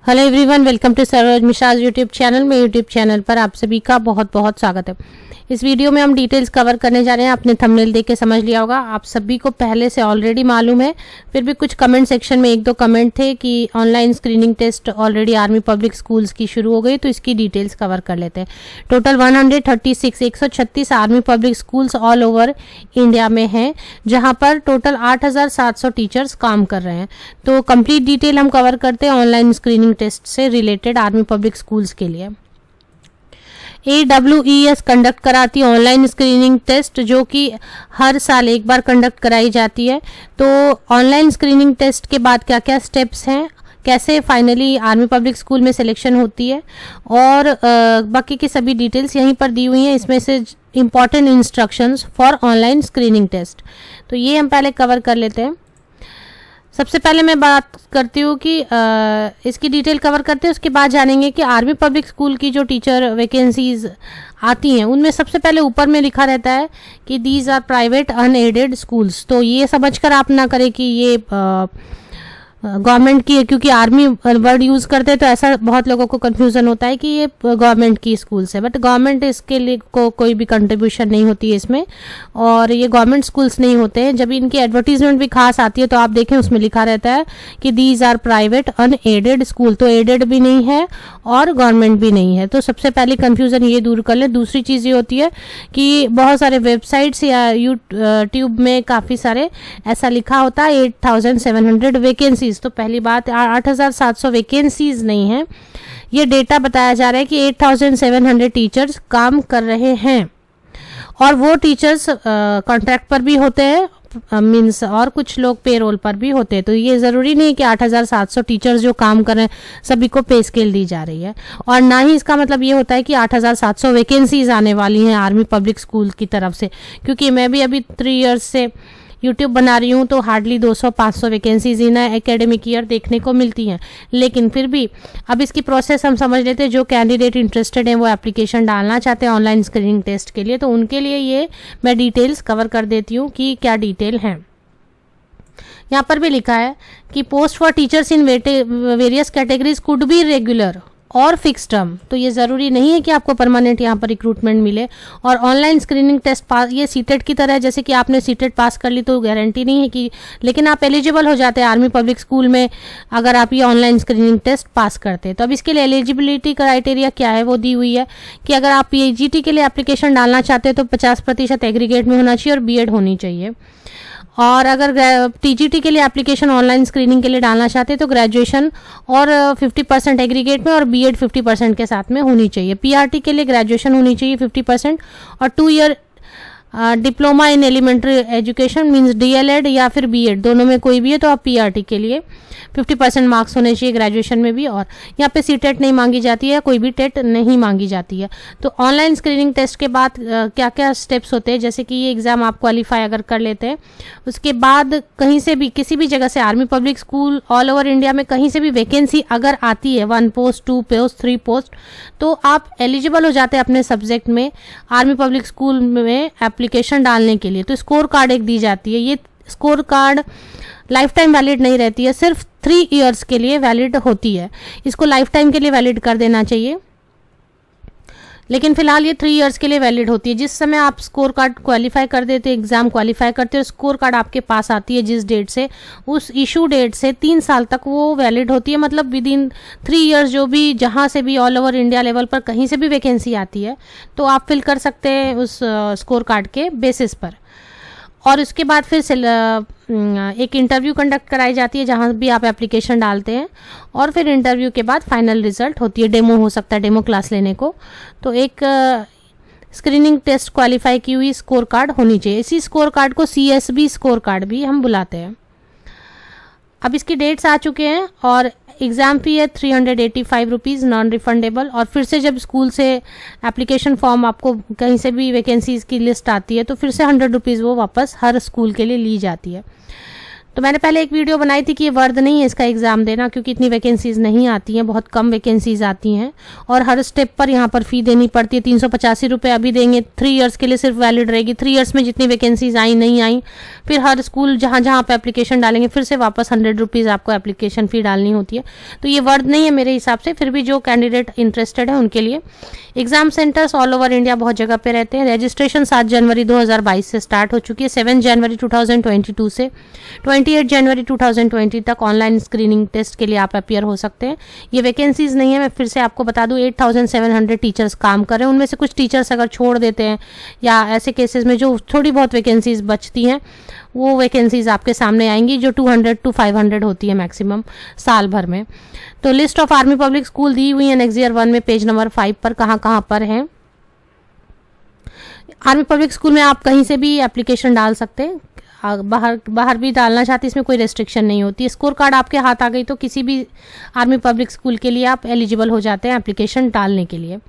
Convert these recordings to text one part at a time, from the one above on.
Hello everyone, welcome to Saroj Mishra's YouTube channel. मेरे YouTube channel पर आप सभी का बहुत बहुत स्वागत है। इस वीडियो में हम डिटेल्स कवर करने जा रहे हैं। आपने थंबनेल देख के समझ लिया होगा, आप सभी को पहले से ऑलरेडी मालूम है। फिर भी कुछ कमेंट सेक्शन में एक दो कमेंट थे कि online screening test already army public schools की शुरू हो गई, तो इसकी डिटेल्स कवर कर लेते हैं। Total 136 army public schools all over India में हैं, जहां पर टोटल 8,700 टीचर्स काम कर रहे हैं। तो कंप्लीट डिटेल हम कवर करते हैं ऑनलाइन स्क्रीनिंग टेस्ट से रिलेटेड आर्मी पब्लिक स्कूल्स के लिए। AWES कंडक्ट कराती है ऑनलाइन स्क्रीनिंग टेस्ट, जो कि हर साल एक बार कंडक्ट कराई जाती है। तो ऑनलाइन स्क्रीनिंग टेस्ट के बाद क्या क्या स्टेप्स हैं, कैसे फाइनली आर्मी पब्लिक स्कूल में सिलेक्शन होती है, और बाकी की सभी डिटेल्स यहीं पर दी हुई हैं। इसमें से important instructions for online screening test, तो ये हम पहले कवर कर लेते हैं। सबसे पहले मैं बात करती हूँ कि इसकी डिटेल कवर करते हैं, उसके बाद जानेंगे कि आर्मी पब्लिक स्कूल की जो टीचर वैकेंसीज आती हैं उनमें सबसे पहले ऊपर में लिखा रहता है कि these are private unaided schools. तो ये समझकर आप ना करें कि ये गवर्नमेंट की है, क्योंकि आर्मी वर्ड यूज करते हैं तो ऐसा बहुत लोगों को कंफ्यूजन होता है कि ये गवर्नमेंट की स्कूल्स है, बट गवर्नमेंट इसके लिए कोई भी कंट्रीब्यूशन नहीं होती है इसमें, और ये गवर्नमेंट स्कूल्स नहीं होते हैं। जब इनकी एडवर्टीजमेंट भी खास आती है तो आप देखें उसमें लिखा रहता है कि these are private unaided school, तो एडेड भी नहीं है और गवर्नमेंट भी नहीं है। तो सबसे पहले कंफ्यूजन ये दूर कर ले। दूसरी चीज ये होती है कि बहुत सारे वेबसाइट्स या यूट्यूब में काफी सारे ऐसा लिखा होता है 8,700 वैकेंसीज। तो पहली बात 8,700 वैकेंसीज नहीं है, ये डेटा बताया जा रहा है कि 8,700 टीचर्स काम कर रहे हैं, और वो टीचर्स कॉन्ट्रैक्ट पर भी होते हैं मीन्स, और कुछ लोग पेरोल पर भी होते हैं। तो ये जरूरी नहीं कि 8,700 टीचर्स जो काम कर रहे हैं सभी को पे स्केल दी जा रही है, और ना ही इसका मतलब ये होता है कि 8,700 वैकेंसीज आने वाली हैं आर्मी पब्लिक स्कूल की तरफ से। क्योंकि मैं भी अभी 3 इयर्स से यूट्यूब बना रही हूँ, तो hardly 200-500 vacancies in academic year देखने को मिलती हैं। लेकिन फिर भी अब इसकी प्रोसेस हम समझ लेते हैं। जो कैंडिडेट इंटरेस्टेड हैं वो एप्लीकेशन डालना चाहते हैं ऑनलाइन स्क्रीनिंग टेस्ट के लिए, तो उनके लिए ये मैं डिटेल्स कवर कर देती हूँ कि क्या डिटेल हैं। यहाँ पर भी लिखा है कि post for teachers in various categories could be regular और फिक्स टर्म। तो ये ज़रूरी नहीं है कि आपको परमानेंट यहाँ पर रिक्रूटमेंट मिले। और ऑनलाइन स्क्रीनिंग टेस्ट पास, ये सीटेट की तरह है, जैसे कि आपने सीटेट पास कर ली तो गारंटी नहीं है कि, लेकिन आप एलिजिबल हो जाते हैं आर्मी पब्लिक स्कूल में अगर आप ये ऑनलाइन स्क्रीनिंग टेस्ट पास करते हैं। तो अब इसके लिए एलिजिबिलिटी क्राइटेरिया क्या है वो दी हुई है कि अगर आप PGT के लिए एप्लीकेशन डालना चाहते हैं तो 50% एग्रीगेट में होना चाहिए और BEd होनी चाहिए। और अगर TGT के लिए एप्लीकेशन ऑनलाइन स्क्रीनिंग के लिए डालना चाहते हैं तो ग्रेजुएशन और 50% एग्रीगेट में और BEd 50% के साथ में होनी चाहिए। PRT के लिए ग्रेजुएशन होनी चाहिए 50% और 2 year diploma in elementary education means DLED या फिर BEd, दोनों में कोई भी है तो आप PRT के लिए 50% मार्क्स होने चाहिए ग्रेजुएशन में भी। और यहाँ पे CTET नहीं मांगी जाती है, कोई भी टेट नहीं मांगी जाती है। तो ऑनलाइन स्क्रीनिंग टेस्ट के बाद क्या क्या स्टेप्स होते हैं, जैसे कि ये एग्जाम आप क्वालिफाई अगर कर लेते हैं, उसके बाद कहीं से भी किसी भी जगह से army public school all over India में कहीं से भी वैकेंसी अगर आती है 1 पोस्ट 2 पोस्ट 3 पोस्ट, तो आप एलिजिबल हो जाते हैं अपने सब्जेक्ट में आर्मी पब्लिक स्कूल में एप्लीकेशन डालने के लिए। तो स्कोर कार्ड एक दी जाती है। ये score card life time valid नहीं रहती है, सिर्फ 3 इयर्स के लिए वैलिड होती है। इसको लाइफ टाइम के लिए वैलिड कर देना चाहिए, लेकिन फिलहाल ये 3 इयर्स के लिए वैलिड होती है। जिस समय आप स्कोर कार्ड क्वालिफाई कर देते, एग्जाम क्वालिफाई करते हो, स्कोर कार्ड आपके पास आती है जिस डेट से, उस इशू डेट से 3 साल तक वो वैलिड होती है। मतलब विद इन 3 इयर्स जो भी जहाँ से भी ऑल ओवर इंडिया लेवल पर कहीं से भी वैकेंसी आती है तो आप फिल कर सकते हैं उस स्कोर कार्ड के बेसिस पर। और उसके बाद फिर एक इंटरव्यू कंडक्ट कराई जाती है जहाँ भी आप एप्लीकेशन डालते हैं, और फिर इंटरव्यू के बाद फाइनल रिजल्ट होती है। डेमो हो सकता है, डेमो क्लास लेने को। तो एक स्क्रीनिंग टेस्ट क्वालिफाई की हुई स्कोर कार्ड होनी चाहिए। इसी स्कोर कार्ड को CSB स्कोर कार्ड भी हम बुलाते हैं। अब इसकी डेट्स आ चुके हैं और एग्ज़ाम फी है 385 रुपीज़ नॉन रिफंडेबल। और फिर से जब स्कूल से एप्लीकेशन फॉर्म आपको कहीं से भी वैकेंसीज की लिस्ट आती है तो फिर से 100 रुपीज़ वो वापस हर स्कूल के लिए ली जाती है। तो मैंने पहले एक वीडियो बनाई थी कि ये वर्थ नहीं है इसका एग्ज़ाम देना, क्योंकि इतनी वैकेंसीज़ नहीं आती हैं, बहुत कम वैकेंसीज़ आती हैं और हर स्टेप पर यहाँ पर फ़ी देनी पड़ती है। 385 रुपये अभी देंगे, 3 ईयर्स के लिए सिर्फ वैलिड रहेगी। 3 ईयर्स में जितनी वैकेंसीज़ आई नहीं आई, फिर हर स्कूल जहाँ जहाँ पे एप्लीकेशन डालेंगे फिर से वापस 100 रुपीज़ आपको एप्लीकेशन फ़ी डालनी होती है। तो ये वर्थ नहीं है मेरे हिसाब से। फिर भी जो कैंडिडेट इंटरेस्टेड है उनके लिए exam centres all over India बहुत जगह पे रहते हैं। रजिस्ट्रेशन 7 जनवरी 2022 से स्टार्ट हो चुकी है। 7 जनवरी 2022 से 28 जनवरी 2020 तक ऑनलाइन स्क्रीनिंग टेस्ट के लिए आप अपीयर हो सकते हैं। ये वैकेंसीज नहीं है, मैं फिर से आपको बता दूं 8700 टीचर्स काम कर रहे हैं। उनमें से कुछ टीचर्स अगर छोड़ देते हैं या ऐसे केसेस में जो थोड़ी बहुत वैकेंसीज बचती हैं, वो वैकेंसीज आपके सामने आएंगी जो 200 to 500 होती है मैक्सिमम साल भर में। तो list of army public school दी हुई है नेक्स्ट ईयर 1 में पेज नंबर 5 पर कहाँ कहाँ पर हैं। आर्मी पब्लिक स्कूल में आप कहीं से भी एप्लीकेशन डाल सकते हैं, बाहर भी डालना चाहते हैं, इसमें कोई रेस्ट्रिक्शन नहीं होती। स्कोर कार्ड आपके हाथ आ गई तो किसी भी आर्मी पब्लिक स्कूल के लिए आप एलिजिबल हो जाते हैं एप्लीकेशन डालने के लिए।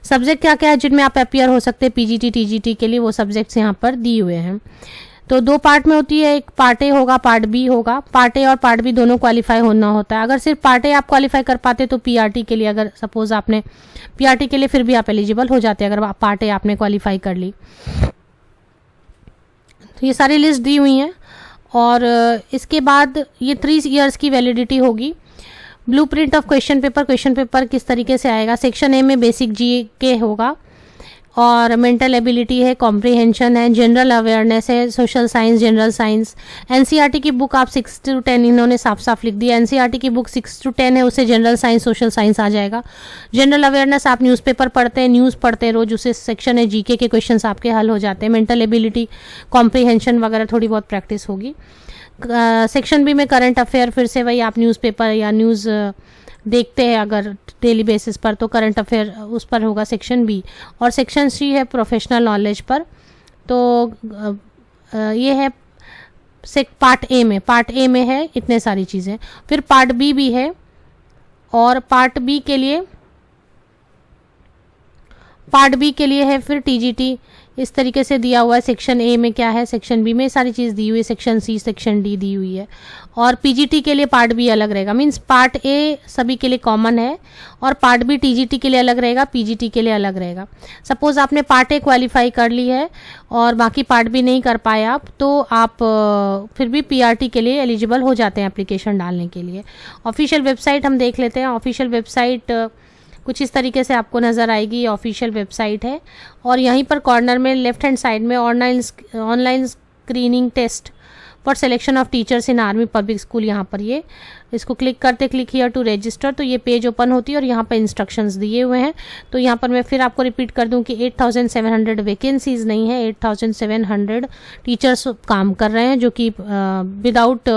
सब्जेक्ट क्या क्या है जिनमें आप अपीयर हो सकते हैं पीजीटी टीजीटी के लिए, वो सब्जेक्ट्स यहाँ पर दिए हुए हैं। तो 2 पार्ट में होती है, एक पार्ट ए होगा, पार्ट बी होगा। पार्ट ए और पार्ट बी दोनों क्वालिफाई होना होता है। अगर सिर्फ पार्ट ए आप क्वालिफाई कर पाते तो पीआरटी के लिए, अगर सपोज आपने पीआरटी के लिए फिर भी आप एलिजिबल हो जाते हैं अगर पार्ट ए आपने क्वालिफाई कर ली। तो ये सारी लिस्ट दी हुई हैं और इसके बाद ये 3 ईयर्स की वैलिडिटी होगी। ब्लूप्रिंट ऑफ क्वेश्चन पेपर किस तरीके से आएगा। सेक्शन ए में बेसिक जीके होगा और मेंटल एबिलिटी है, कॉम्प्रिहेंशन है, जनरल अवेयरनेस है, social science, general science. NCERT की बुक आप 6 to 10 इन्होंने साफ साफ लिख दिया। एनसीईआरटी की बुक 6 to 10 है, उससे जनरल साइंस, सोशल साइंस आ जाएगा। जनरल अवेयरनेस आप न्यूज़पेपर पढ़ते हैं, न्यूज़ पढ़ते हैं रोज, उसे सेक्शन है जीके के क्वेश्चंस आपके हल हो जाते हैं। मेंटल एबिलिटी, कॉम्प्रिहेंशन वगैरह थोड़ी बहुत प्रैक्टिस होगी। सेक्शन बी में करंट अफेयर, फिर से वही आप न्यूज़पेपर या न्यूज़ देखते हैं अगर डेली बेसिस पर तो करंट अफेयर उस पर होगा सेक्शन बी। और सेक्शन सी है प्रोफेशनल नॉलेज पर। तो ये है पार्ट ए में है इतने सारी चीज़ें। फिर पार्ट बी भी है और पार्ट बी के लिए है फिर टीजीटी इस तरीके से दिया हुआ है। सेक्शन ए में क्या है, सेक्शन बी में सारी चीज़ दी हुई है, सेक्शन सी, सेक्शन डी दी हुई है। और पीजीटी के लिए पार्ट बी अलग रहेगा, मींस पार्ट ए सभी के लिए कॉमन है और पार्ट बी टीजीटी के लिए अलग रहेगा, पीजीटी के लिए अलग रहेगा। सपोज आपने पार्ट ए क्वालिफाई कर ली है और बाकी पार्ट बी नहीं कर पाए आप, तो आप फिर भी पीआरटी के लिए एलिजिबल हो जाते हैं एप्लीकेशन डालने के लिए। ऑफिशियल वेबसाइट हम देख लेते हैं। ऑफिशियल वेबसाइट कुछ इस तरीके से आपको नज़र आएगी, ये ऑफिशियल वेबसाइट है। और यहीं पर कॉर्नर में लेफ्ट हैंड साइड में online screening test for selection of teachers in army public school, यहाँ पर ये इसको क्लिक करते क्लिक हियर टू रजिस्टर, तो ये पेज ओपन होती है और यहाँ पर इंस्ट्रक्शंस दिए हुए हैं। तो यहाँ पर मैं फिर आपको रिपीट कर दूँ कि 8700 वैकेंसीज नहीं है, 8700 टीचर्स काम कर रहे हैं जो कि विदाउट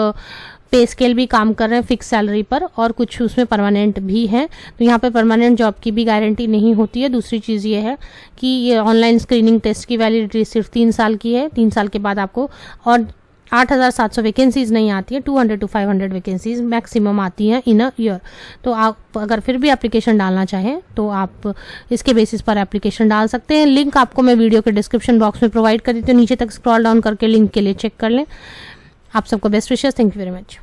पे स्केल भी काम कर रहे हैं फिक्स सैलरी पर, और कुछ उसमें परमानेंट भी हैं। तो यहाँ पे परमानेंट जॉब की भी गारंटी नहीं होती है। दूसरी चीज़ ये है कि ये ऑनलाइन स्क्रीनिंग टेस्ट की वैलिडिटी सिर्फ 3 साल की है। 3 साल के बाद आपको, और 8700 वैकेंसीज नहीं आती है, 200 to 500 वैकेंसीज मैक्सिमम आती हैं इन अ ईयर। तो आप अगर फिर भी एप्लीकेशन डालना चाहें तो आप इसके बेसिस पर एप्लीकेशन डाल सकते हैं। लिंक आपको मैं वीडियो के डिस्क्रिप्शन बॉक्स में प्रोवाइड कर देती हूँ, नीचे तक स्क्रॉल डाउन करके लिंक के लिए चेक कर लें। आप सबको best wishes, thank you very much.